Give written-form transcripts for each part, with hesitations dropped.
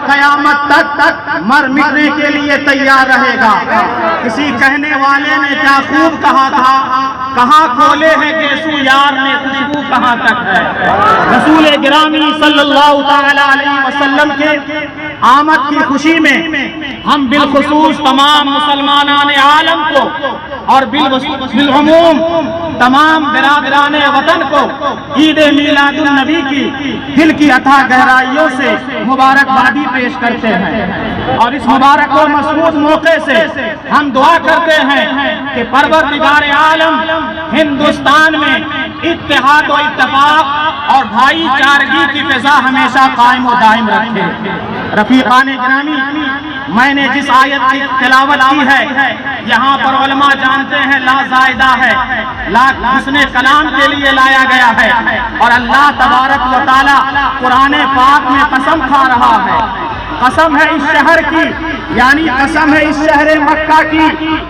قیامت تک مر مٹنے کے لیے تیار رہے گا۔ کسی کہنے والے نے کیا خوب کہا تھا، کہاں کھولے ہیں گیسو یار نے خوشبو کہاں تک ہے۔ رسول گرامی صلی اللہ تعالی علیہ وسلم کے آمد کی خوشی میں ہم بالخصوص تمام مسلمانان عالم کو اور بالعموم تمام برادران وطن کو عید میلاد النبی کی دل کی اتھا گہرائیوں سے مبارکبادی پیش کرتے ہیں، اور اس مبارک و مسعود موقع سے ہم دعا کرتے ہیں کہ پروردگار عالم ہندوستان میں اتحاد و اتفاق اور بھائی چارگی کی فضا ہمیشہ قائم و دائم رکھے۔ رفیقان گرامی، میں نے جس آیت کی تلاوت کی ہے یہاں پر علماء جانتے ہیں لا زائدہ ہے، لا حسن کلام کے لیے لایا گیا ہے، اور اللہ تبارک و تعالی قرآن پاک میں قسم کھا رہا ہے۔ قسم ہے اس شہر کی، یعنی قسم ہے اس شہر مکہ کی،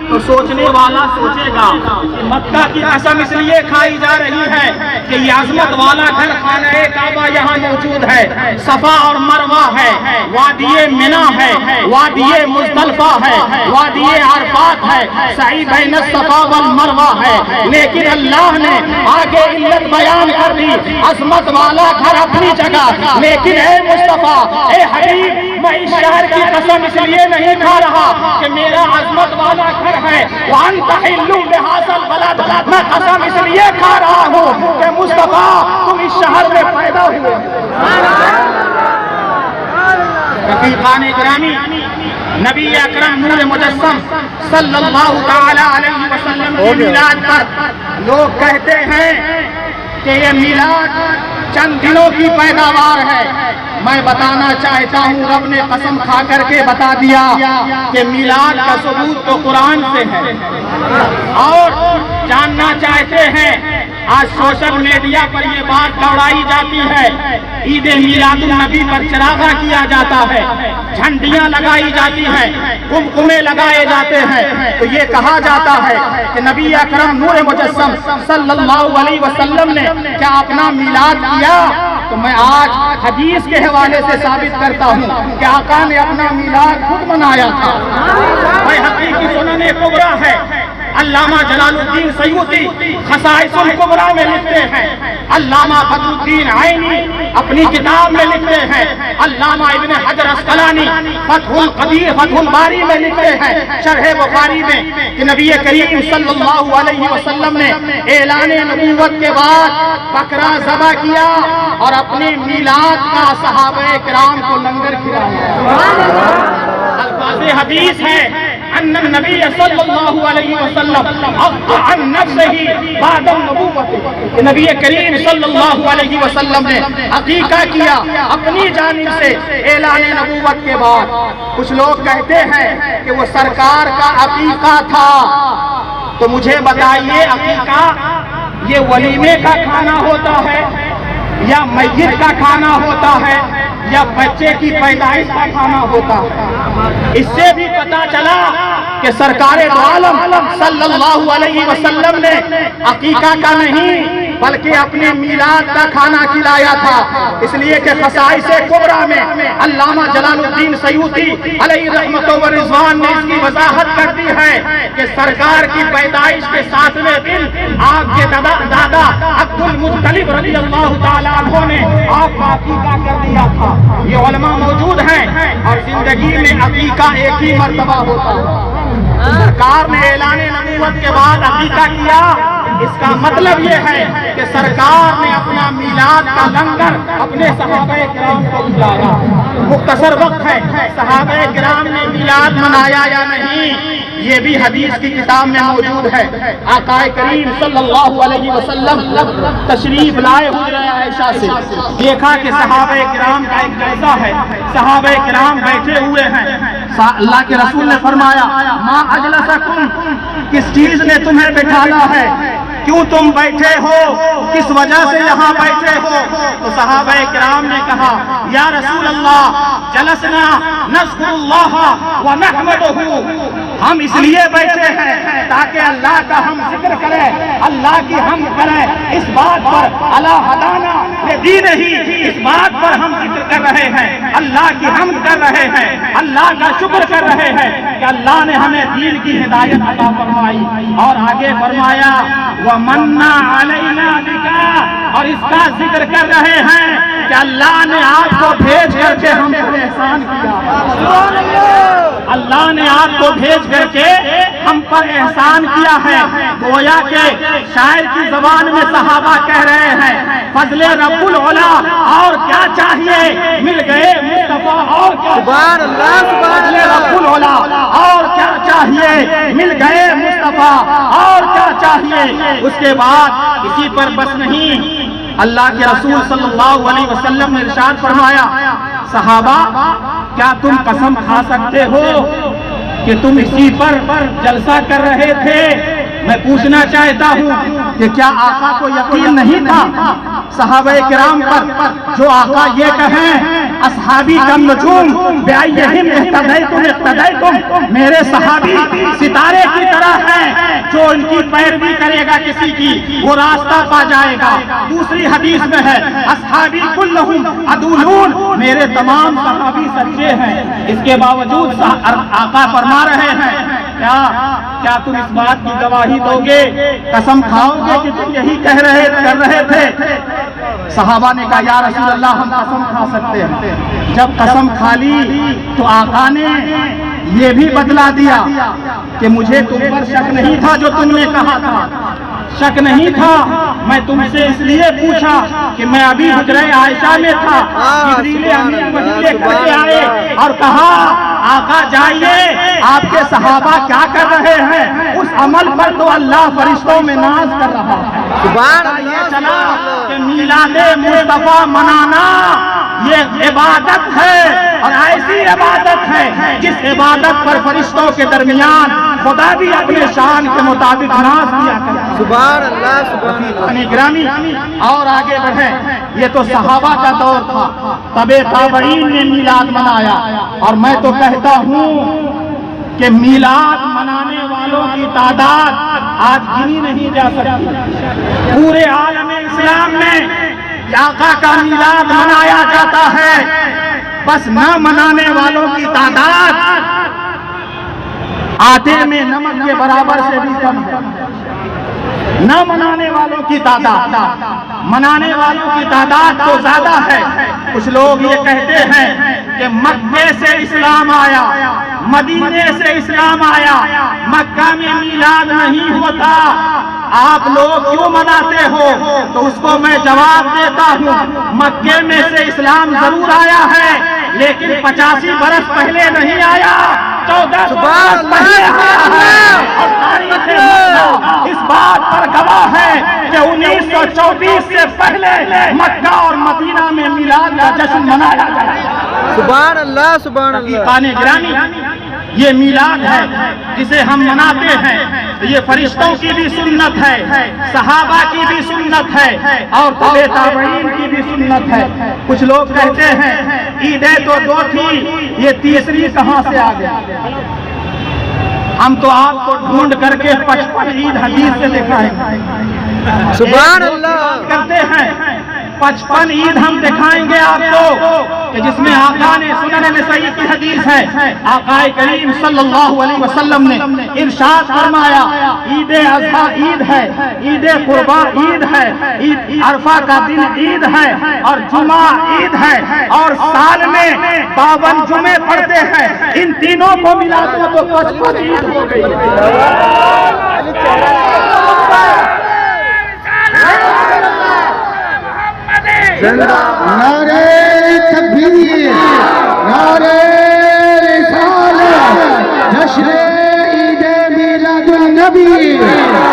تو سوچنے والا سوچے گا کہ مکہ کی قسم اس لیے کھائی جا رہی ہے کہ یہ عظمت والا گھر خانہ کعبہ یہاں موجود ہے، صفا اور مروہ ہے، وادی منی ہے، وادی مزدلفہ ہے، وادی عرفات ہے، سعی بین الصفا والمروہ ہے، لیکن اللہ نے آگے علت بیان کر دی، عظمت والا گھر اپنی جگہ، لیکن اے مصطفیٰ، اے حبیب، میں اس شہر کی قسم اس لیے نہیں کھا رہا کہ میرا عظمت والا گھر ہے، وَأَنْتَ حِلٌّ بِهَٰذَا الْبَلَدِ، میں قسم اس لیے کھا رہا ہوں کہ مصطفیٰ تم اس شہر میں پیدا ہوئے۔ رفیقان گرامی، نبی اکرم نور مجسم صلی اللہ تعالی علیہ وسلم کی میلاد پر لوگ کہتے ہیں کہ یہ میلاد چند دنوں کی پیداوار ہے۔ میں بتانا چاہتا ہوں، رب نے قسم کھا کر کے بتا دیا کہ میلاد کا ثبوت تو قرآن سے ہے، اور جاننا چاہتے ہیں آج سوشل میڈیا پر یہ بات دوڑائی جاتی ہے، عید میلاد النبی پر چراغاں کیا جاتا ہے، جھنڈیاں لگائی جاتی ہیں، قمقمے لگائے جاتے ہیں، تو یہ کہا جاتا ہے کہ نبی اکرم نور مجسم صلی اللہ علیہ وسلم نے کیا اپنا میلاد کیا؟ تو میں آج حدیث کے حوالے سے ثابت کرتا ہوں کہ آقا نے اپنا میلاد خود منایا تھا۔ بیہقی کی سنن کبریٰ ہے، علامہ جلال الدین سیوطی خصائص الکبریٰ میں لکھتے ہیں، علامہ بدر الدین عینی اپنی کتاب میں لکھتے ہیں، علامہ ابن حجر اسقلانی فتح القدیر فتح الباری میں لکھتے ہیں، شرح بخاری میں، کہ نبی کریم صلی اللہ علیہ وسلم نے اعلان نبوت کے بعد بکرا ذبح کیا اور اپنے میلاد کا صحابہ کرام کو لنگر کھلایا۔ الفاظ حدیث ہے ان النبی صلی اللہ علیہ وسلم اقطع عن نفسه بعد النبوت، نبی کریم صلی اللہ علیہ وسلم نے عقیقہ کیا اپنی جانب سے اعلان نبوت کے بعد۔ کچھ لوگ کہتے ہیں کہ وہ سرکار کا عقیقہ تھا، تو مجھے بتائیے عقیقہ یہ ولیمے کا کھانا ہوتا ہے یا میت کا کھانا ہوتا ہے یا بچے کی پیدائش کا کھانا ہوتا ہے؟ اس سے بھی پتا چلا کہ سرکار دو عالم صلی اللہ علیہ وسلم نے عقیقہ کا نہیں بلکہ اپنے میلاد کا کھانا کھلایا تھا، اس لیے کہ خصائص کبریٰ میں علامہ جلال الدین سیوطی علیہ رحمت و رضوان نے اس کی وضاحت کر دی ہے کہ سرکار کی پیدائش کے 7ویں دن آپ کے دادا عبد المطلب رضی اللہ تعالیٰ عنہ نے آپ کا عقیقہ کر دیا تھا۔ یہ علماء موجود ہیں، اور زندگی میں عقیقہ ایک ہی مرتبہ ہوتا ہے۔ سرکار نے اعلان نبوت کے بعد عقیقہ کیا، اس کا مطلب یہ ہے کہ سرکار نے اپنا میلاد کا لنگر اپنے صحابہ کرام کو کھلایا۔ مختصر وقت ہے، صحابہ کرام نے میلاد منایا یا نہیں یہ بھی حدیث کی کتاب میں موجود ہے۔ آقا کریم صلی اللہ علیہ وسلم تشریف لائے حجرہ عائشہ سے، دیکھا کہ صحابہ کرام کا ایک جلسہ ہے، صحابہ کرام بیٹھے ہوئے ہیں، اللہ کے رسول نے فرمایا ما اجلسکم، کس چیز نے تمہیں بٹھانا ہے، کیوں تم بیٹھے ہو، کس وجہ سے یہاں بیٹھے ہو؟ تو صحابہ کرام نے کہا یا رسول اللہ جلسنا نذکر اللہ ونحمدہ، ہم اس لیے بیٹھے ہیں تاکہ اللہ کا ہم ذکر کریں، اللہ کی ہم کریں، اس بات پر اللہ ہدانا دین ہی، اس بات پر ہم ذکر کر رہے ہیں، اللہ کی حمد کر رہے ہیں، اللہ کا شکر کر رہے ہیں کہ اللہ نے ہمیں دین کی ہدایت عطا فرمائی۔ اور آگے فرمایا وَمَنَّا عَلَيْنَا بِكَ، اور اس کا ذکر کر رہے ہیں کہ اللہ نے آپ کو بھیج کر کے ہم پر احسان کیا، اللہ نے آپ کو بھیج کر کے ہم پر احسان کیا ہے۔ گویا کہ شاعر کی زبان میں صحابہ کہہ رہے ہیں فضل رب العلا، اور کیا چاہیے مل گئے مصطفیٰ، اور کیا فضل رب العلا، اور کیا چاہیے مل گئے مصطفیٰ، اور کیا چاہیے۔ اس کے بعد اسی پر بس نہیں، اللہ کے رسول صلی اللہ علیہ وسلم نے ارشاد فرمایا صحابہ کیا تم قسم کھا سکتے ہو کہ تم اسی پر جلسہ کر رہے تھے؟ میں پوچھنا چاہتا ہوں کہ کیا آقا کو یقین نہیں تھا صحابہ کرام پر جو آقا یہ کہیں اصحابی کم نجوم بأیہم اقتدیتم اقتدیتم، میرے صحابی ستارے کی طرح ہیں، جو ان کی پیروی کرے گا کسی کی وہ راستہ پا جائے گا۔ دوسری حدیث میں ہے اصحابی کلہم عدولون، میرے تمام صحابی سچے ہیں۔ اس کے باوجود آقا فرما رہے ہیں کیا تم اس بات کی گواہی دو گے، قسم کھاؤ گے کہ تم یہی کر رہے تھے؟ صحابہ نے کہا یا رسول اللہ ہم قسم کھا سکتے ہیں۔ جب قسم کھا لی تو آقا نے یہ بھی بتلا دیا کہ مجھے تم پر شک نہیں تھا، جو تم نے کہا تھا شک نہیں تھا، میں تم سے اس لیے پوچھا کہ میں ابھی حجرہ عائشہ میں تھا، جبریل امین وحی لے کر کے آئے اور کہا آقا جائیے آپ کے صحابہ کیا کر رہے ہیں، اس عمل پر تو اللہ فرشتوں میں ناز کر رہا ہے۔ سبحان اللہ۔ چلا کہ میلاد مصطفیٰ منانا یہ عبادت ہے، اور ایسی عبادت ہے جس عبادت پر فرشتوں کے درمیان خدا بھی اپنے شان کے مطابق ناز کیا کرتا ہے۔ سبحان اللہ سبحان اللہ۔ گرامی اور آگے بڑھے، یہ تو صحابہ کا دور تھا، تبع تابعین نے میلاد منایا، اور میں تو کہتا ہوں کہ میلاد منانے والوں کی تعداد آج گنی نہیں جا سکتی۔ پورے عالم اسلام میں آقا کا میلاد منایا جاتا ہے، بس نہ منانے والوں کی تعداد آٹے میں نمک کے برابر سے بھی کم ہے۔ نہ منانے والوں کی تعداد، منانے والوں کی تعداد تو زیادہ ہے۔ کچھ لوگ یہ کہتے ہیں کہ مکے سے اسلام آیا، مدینے سے اسلام آیا، مکہ میں میلاد نہیں ہوتا، آپ لوگ کیوں مناتے ہو؟ تو اس کو میں جواب دیتا ہوں مکے میں سے اسلام ضرور آیا ہے، لیکن 85 برس پہلے نہیں آیا، 14 برس پہلے آیا ہے، اور تاریخ اس بات پر گواہ ہے کہ 1924 سے پہلے مکہ اور مدینہ میں میلاد کا جشن منایا گیا۔ سبحان اللہ سبحان اللہ۔ گرامی یہ میلاد ہے جسے ہم مناتے ہیں، یہ فرشتوں کی بھی سنت ہے، صحابہ کی بھی سنت ہے، اور تبع تابعین کی بھی سنت ہے۔ کچھ لوگ کہتے ہیں عیدیں تو دو تھی، یہ تیسری کہاں سے آ گئی؟ ہم تو آپ کو ڈھونڈ کر کے 55 عید حدیث سے دکھائیں گے۔ سبحان اللہ کرتے ہیں 55 عید ہم دکھائیں گے آپ کو کہ جس میں آقا نے سنن نسائی کی حدیث ہے، آقا کریم صلی اللہ علیہ وسلم نے ارشاد فرمایا عید اضحیٰ عید ہے، عید قرباں عید ہے، عید عرفہ کا دن عید ہے، اور جمعہ عید ہے، اور سال میں 52 جمعے پڑتے ہیں، ان تینوں کو ملا دو تو 55 عید ہو گئی۔ نعرہ تکبیر، نعرہ رسالت، جشن عید میلاد النبی،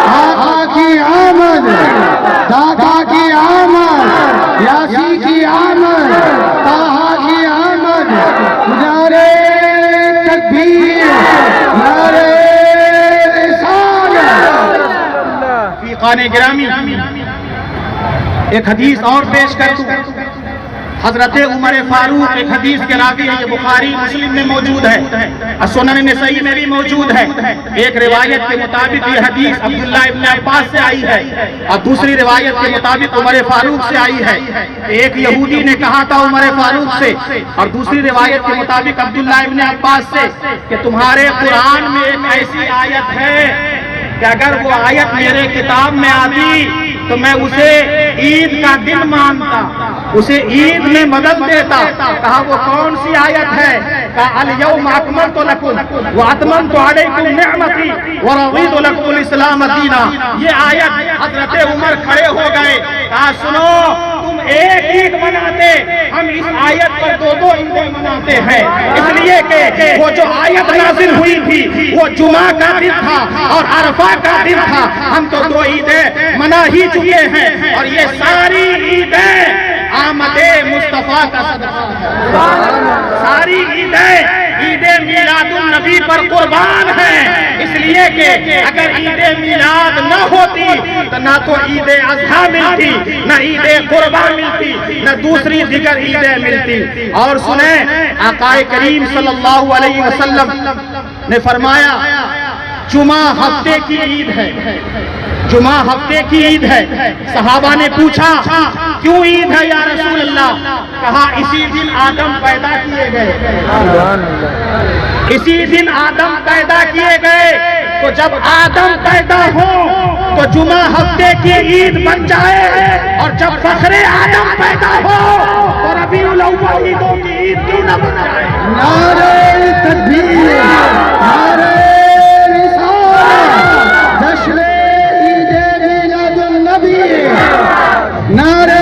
آقا کی آمد، دادا کی آمد، یاسی کی آمد، طاہا کی آمد، نعرہ تکبیر، نعرہ رسالت۔ فیقان گرامی ایک حدیث اور پیش کر دوں حضرت عمر فاروق ایک حدیث کے راوی ہے، یہ بخاری مسلم میں موجود ہے، سنن نسائی میں بھی موجود ہے۔ ایک روایت کے مطابق یہ حدیث عبداللہ ابن عباس سے آئی ہے اور دوسری روایت کے مطابق عمر فاروق سے آئی ہے۔ ایک یہودی نے کہا تھا عمر فاروق سے اور دوسری روایت کے مطابق عبداللہ ابن عباس سے کہ تمہارے قرآن میں ایک ایسی آیت ہے کہ اگر وہ آیت میرے کتاب میں آتی تو میں اسے عید کا دن مانتا، اسے عید میں بدل دیتا۔ کہا وہ کون سی آیت ہے؟ کہا الیوم اکملت لکم واتممت علیکم نعمتی ورضیت لکم الاسلام دینا۔ یہ آیت حضرت عمر کھڑے ہو گئے، کہا سنو تم ایک عید مناتے، ہم اس آیت پر دو دو عیدیں مناتے ہیں، اس لیے کہ وہ جو آیت نازل ہوئی تھی وہ جمعہ کا دن تھا اور عرفہ کا دن تھا، ہم تو دو عیدیں منا ہی چکے ہیں اور یہ ساری عیدیں آمد مصطفیٰ کا صدقہ ہے۔ ساری عیدیں عید میلاد النبی پر قربان ہیں، اس لیے کہ اگر عید میلاد نہ ہوتی تو نہ تو عید اضحیٰ ملتی، نہ عید قربان ملتی، نہ دوسری دیگر عیدیں ملتی۔ اور سنیں آقا کریم صلی اللہ علیہ وسلم نے فرمایا جمعہ ہفتے کی عید ہے، جمعہ ہفتے کی عید ہے۔ صحابہ نے پوچھا کیوں عید ہے یا رسول اللہ؟ کہا اسی دن آدم پیدا کیے گئے، اسی دن آدم پیدا کیے گئے، تو جب آدم پیدا ہو تو جمعہ ہفتے کی عید بن جائے، اور جب فخر آدم پیدا ہو تو ربیع الاول عیدوں کی عید کیوں نہ بن جائے؟ نعرہ تکبیر، نعرہ رسالت، جشن عید میلاد النبی، نعرہ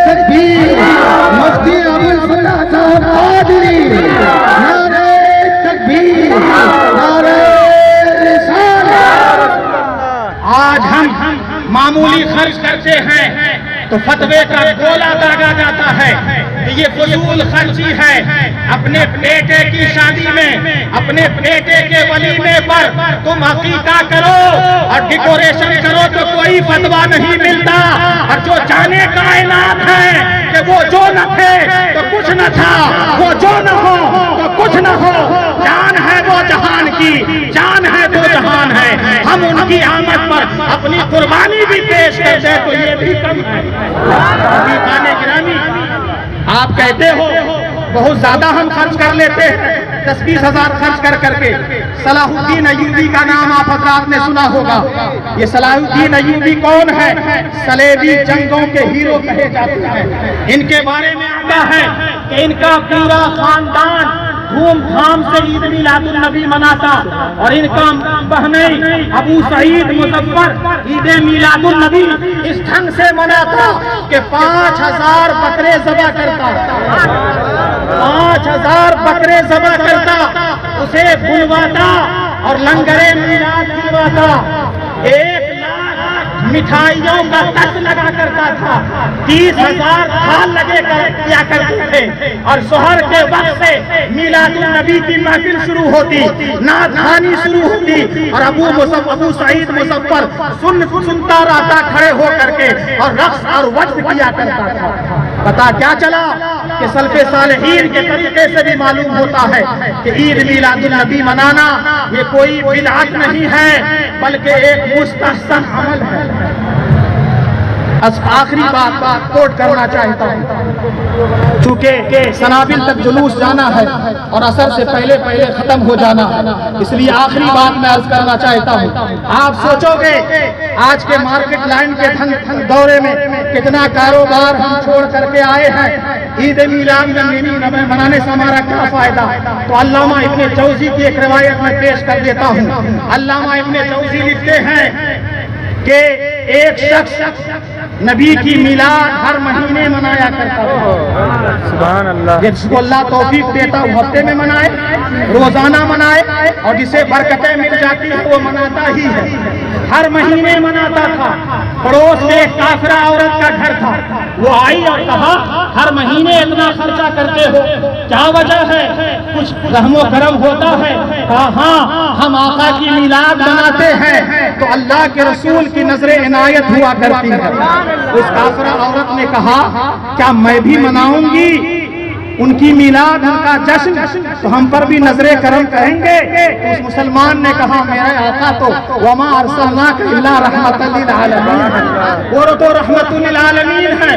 تکبیر، مفتی ابوالفتح صاحب قادری، نعرہ تکبیر، نعرہ رسالت۔ آج ہم معمولی خرچ کرتے ہیں تو فتوے کا گولا داغا جاتا ہے کہ یہ فضول خرچی ہے۔ اپنے بیٹے کی شادی میں، اپنے بیٹے کے ولیمے پر تم عقیقہ کرو اور ڈیکوریشن کرو تو کوئی فتویٰ نہیں ملتا، اور جو جانے کائنات ہے کہ وہ جو نہ تھے تو کچھ نہ تھا، وہ جو نہ ہو تو کچھ نہ ہو، جان ہے وہ جہان کی، جان ہے تو جہان ہے، ہم ان کی آمد پر اپنی قربانی بھی پیش کر دیں تو یہ بھی کم ہے۔ عزیزان گرامی، آپ کہتے ہو بہت زیادہ ہم خرچ کر لیتے ہیں، 10-20 ہزار خرچ کر کے۔ صلاح الدین ایوبی کا نام آپ حضرات نے سنا ہوگا۔ یہ صلاح الدین ایوبی کون ہے؟ صلیبی جنگوں کے ہیرو کہے جاتے ہیں۔ ان کے بارے میں آتا ہے کہ ان کا پورا خاندان دھوم دھام سے عید میلاد النبی مناتا، اور ان کا بہنیں ابو سعید مظفر عید میلاد النبی اس ڈھنگ سے مناتا کہ 5000 بکرے ذبح کرتا، 5000 بکرے ذبح کرتا، اسے بلواتا اور لنگر میلاد کھلواتا، 1 لاکھ مٹھائیوں کا تس لگا کرتا تھا، 30,000 تھال لگے کیا کرتے تھے، اور ظہر کے وقت سے میلاد النبی کی محفل شروع ہوتی، نعت خوانی شروع ہوتی، اور ابو سعید مظفر سنتا رہتا کھڑے ہو کر کے، اور رقص اور وجد کیا کرتا تھا۔ پتا کیا چلا کہ سلف صالحین کے طریقے سے بھی معلوم ہوتا ہے کہ عید میلاد النبی منانا یہ کوئی بدعت نہیں ہے بلکہ ایک مستحسن عمل ہے۔ آخری بات کوٹ کرنا چاہتا ہوں، چونکہ سنابل تک جلوس جانا ہے اور عصر سے پہلے ختم ہو جانا ہے، اس لیے آخری بات میں عرض کرنا چاہتا ہوں۔ آپ سوچو گے آج کے مارکیٹ لائن کے دورے میں کتنا کاروبار ہم چھوڑ کر کے آئے ہیں، عید میلاد منانے سے ہمارا کیا فائدہ؟ تو علامہ ابن جوزی کی ایک روایت میں پیش کر دیتا ہوں۔ علامہ ابن جوزی لکھتے ہیں کہ ایک شخص نبی کی میلاد ہر مہینے منایا کرتا تھا، سبحان اللہ، جس کو اللہ توفیق دیتا وہ ہفتے میں منائے، روزانہ منائے، اور جسے برکتیں مل جاتی ہیں وہ مناتا ہی ہے۔ ہر مہینے مناتا تھا. پڑوس میں ایک کافرہ عورت کا گھر تھا, وہ آئی اور کہا ہر مہینے اتنا خرچہ کرتے ہو, کیا وجہ ہے؟ کچھ رحم و کرم ہوتا ہے؟ کہا ہاں, ہم آقا کی میلاد مناتے ہیں تو اللہ کے رسول کی نظر عنایت ہوا کرتی ہے. اس کافرہ عورت نے کہا کیا میں بھی مناؤں گی ان کی میلاد, ان کا جشن, تو ہم پر بھی نظر کرم کریں گے؟ تو اس مسلمان نے کہا میرے آقا تو وما ارسلناک الا رحمۃ للعالمین, وہ تو رحمت للعالمین ہے.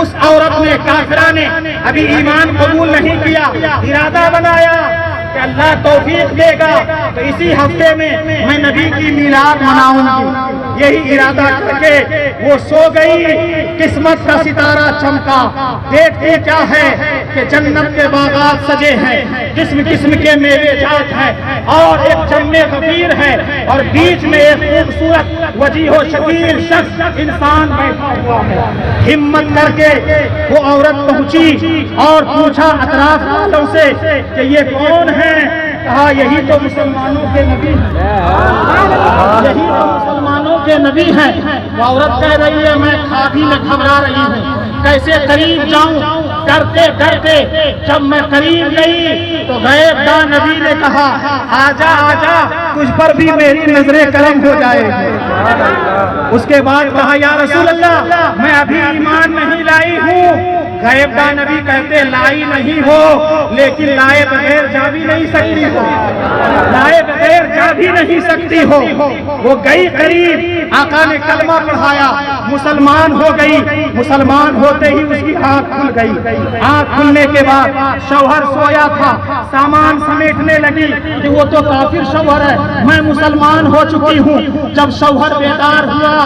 اس عورت نے, کافرہ نے ابھی ایمان قبول نہیں کیا, ارادہ بنایا کہ اللہ توفیق دے گا تو اسی ہفتے میں میں نبی کی میلاد مناؤں گی. یہی ارادہ کر کے وہ سو گئی. قسمت کا ستارہ چمکا, دیکھتے کیا ہے کہ جنت کے باغات سجے ہیں, قسم قسم کے میوے جات ہیں, اور ایک جنت غفیر ہے, اور بیچ میں ایک خوبصورت وجیح و شکیل شخص انسان بیٹھا ہوا ہے. ہمت کر کے وہ عورت پہنچی اور پوچھا اطراف والوں سے کہ یہ کون ہے؟ کہا یہی تو مسلمانوں کے نبی ہیں, یہی تو مسلمانوں کے نبی ہیں. وہ عورت کہہ رہی ہے میں کھادی میں گھبرا رہی ہوں, کیسے قریب جاؤں؟ ڈرتے ڈرتے جب میں قریب گئی تو غیب داں نبی نے کہا آجا آجا, تجھ پر بھی میری نظر کرم ہو جائے. اس کے بعد کہا یا رسول اللہ میں ابھی ایمان نہیں لائی ہوں. غیب داں نبی کہتے لائی نہیں ہو لیکن لائے بغیر جا بھی نہیں سکتی ہو, لائے بغیر جا بھی نہیں سکتی ہو. وہ گئی قریب, آقا نے کلمہ پڑھایا, مسلمان ہو گئی. مسلمان ہوتے ہی اس کی آنکھ کھل گئی. آنکھ کھلنے کے بعد شوہر سویا تھا, سامان سمیٹنے لگی کہ وہ تو کافر شوہر ہے, میں مسلمان ہو چکی ہوں. جب شوہر بیدار ہوا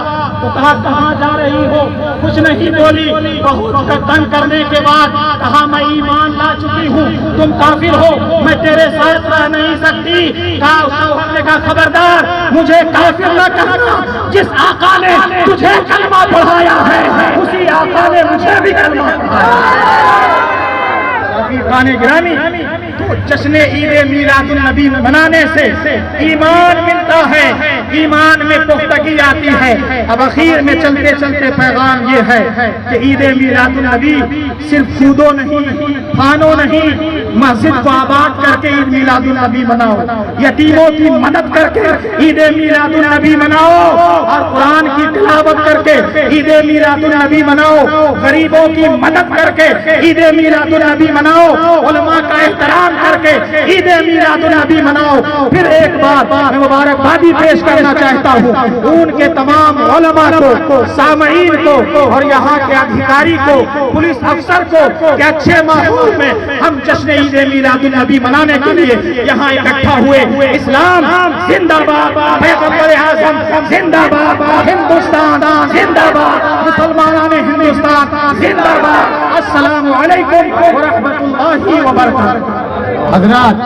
تو کہا کہاں جا رہی ہو؟ کچھ نہیں بولی. بہت تنگ کرنے کے بعد کہا میں ایمان لا چکی ہوں, تم کافر ہو, میں تیرے ساتھ رہ نہیں سکتی. کہا شوہر نے کہا خبردار, مجھے کافر نہ کہنا, جس آقا نے تجھے کلمہ پڑھایا ہے اسی آقا نے مجھے بھی کلمہ پڑھایا. گرامی, تو جشن عید میلاد النبی منانے سے ایمان ملتا ہے, ایمان میں پختگی آتی ہے. اب اخیر میں چلتے چلتے پیغام یہ ہے کہ عید میلاد النبی صرف خودو نہیں, پھانو نہیں, مسجد کو آباد کر کے عید میلاد النبی مناؤ, یتیموں کی مدد کر کے عید میلاد النبی مناؤ, اور قرآن کی تلاوت کر کے عید میلاد النبی مناؤ, غریبوں کی مدد کر کے عید میلاد النبی مناؤ, علماء کا احترام کر کے عید میلاد النبی مناؤ. پھر ایک بار میں مبارکبادی پیش کرنا چاہتا ہوں ان کے تمام علماء کو, سامعین کو, اور یہاں کے ادھیکاری کو, پولیس افسر کو کہ اچھے ماحول میں ہم جشن عید میلاد النبی منانے کے لیے یہاں اکٹھا ہوئے. اسلام زندہ باد, پیغمبر اعظم زندہ باد, ہندوستان زندہ باد, مسلمانان ہندوستان زندہ باد. السلام علیکم ورحمۃ اللہ وبرکاتہ. حضرات